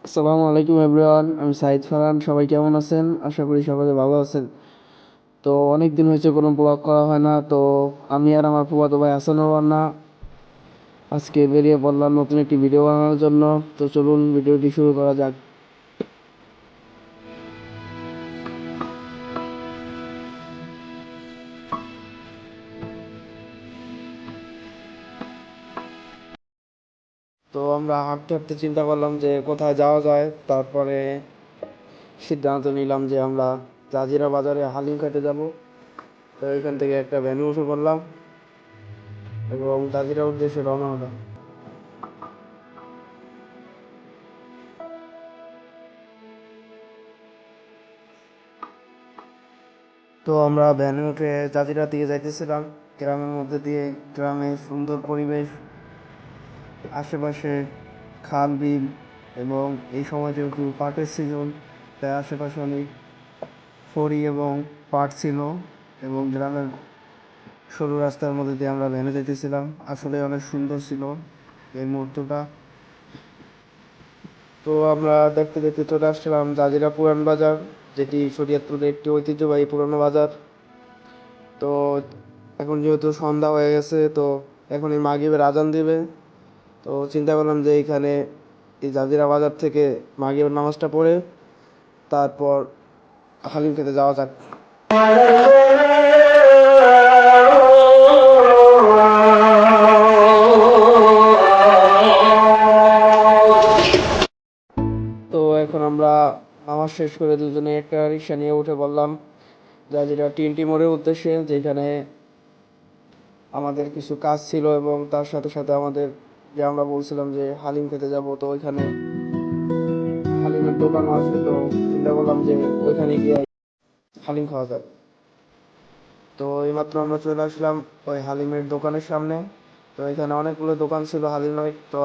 আসসালামু আলাইকুম এভরিওয়ান, আমি সাইদ ফারহান। সবাই কেমন আছেন? আশা করি সকলে ভালো আছেন। তো অনেক দিন হয়েছে কোনো ব্লগ করা হয় না। তো আমি আর আমার ফুফাতো ভাই হাসানুর রান্না আজকে বেরিয়ে পড়লাম নতুন একটি ভিডিও বানানোর জন্য। তো চলুন ভিডিওটি শুরু করা যাক। তো আমরা হাঁটতে হাঁটতে চিন্তা করলাম যে কোথায় যাওয়া যায়। তারপরে সিদ্ধান্ত নিলাম যে আমরা জাজিরা বাজারে হালিম খেতে যাব। তো এখান থেকে একটা ভ্যানে উঠে পড়লাম এবং জাজিরা উদ্দেশ্যে রওনা হলাম। তো আমরা ভ্যানে উঠে জাজিরা দিয়ে যাইতেছিলাম, গ্রামের মধ্যে দিয়ে। গ্রামের সুন্দর পরিবেশ, আশেপাশে খাল বিল, এবং এই সময় যেহেতু পাটের সিজন, তাই আশেপাশে অনেক ফড়ি এবং পাট ছিল। এবং গ্রামের সরু রাস্তার মধ্যে দিয়ে আমরা ভ্যানে যেতেছিলাম। আসলে অনেক সুন্দর ছিল এই মুহূর্তটা। তো আমরা দেখতে দেখতে চলে আসছিলাম জাজিরা পুরান বাজার, যেটি শরীয়তপুরের একটি ঐতিহ্যবাহী পুরানো বাজার। তো এখন যেহেতু সন্ধ্যা হয়ে গেছে, তো এখন এই মাগরিবের আজান দিবে। তো চিন্তা করলাম যে এইখানে এই জাজিরা বাজার থেকে মাগরিবের নামাজটা পড়ে তারপর হালিম খেতে যাওয়া যাক। তো এখন আমরা নামাজ শেষ করে দুজনে একটা রিক্সা নিয়ে উঠে পড়লাম জাজিরা টিএনটি মোড়ের উদ্দেশ্যে, যেখানে আমাদের কিছু কাজ ছিল এবং তার সাথে সাথে আমাদের যে আমরা বলছিলাম যে হালিম খেতে যাব। তো ওইখানে হালিমের দোকানও আছে। তো চিন্তা করলাম যে ওইখানে গিয়ে হালিম খাওয়া যাবে। তো এইমাত্র আমরা চলে আসলাম ওই হালিমের দোকানের সামনে। তো এখানে অনেকগুলো দোকান ছিল হালিমের। তো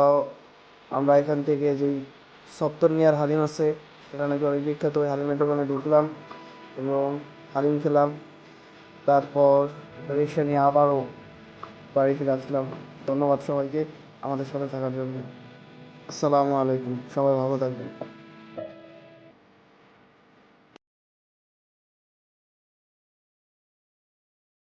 আমরা এখান থেকে যে সপ্তর মিয়ার হালিম আছে, সেটা নাকি অনেক বিখ্যাত, ওই হালিমের দোকানে ঢুকলাম এবং হালিম খেলাম। তারপর রিক্সা নিয়ে আবারও বাড়ি ফিরে আসলাম। ধন্যবাদ সবাইকে আমাদের সাথে থাকার জন্য। আসসালামু আলাইকুম, সবাই ভালো থাকবেন।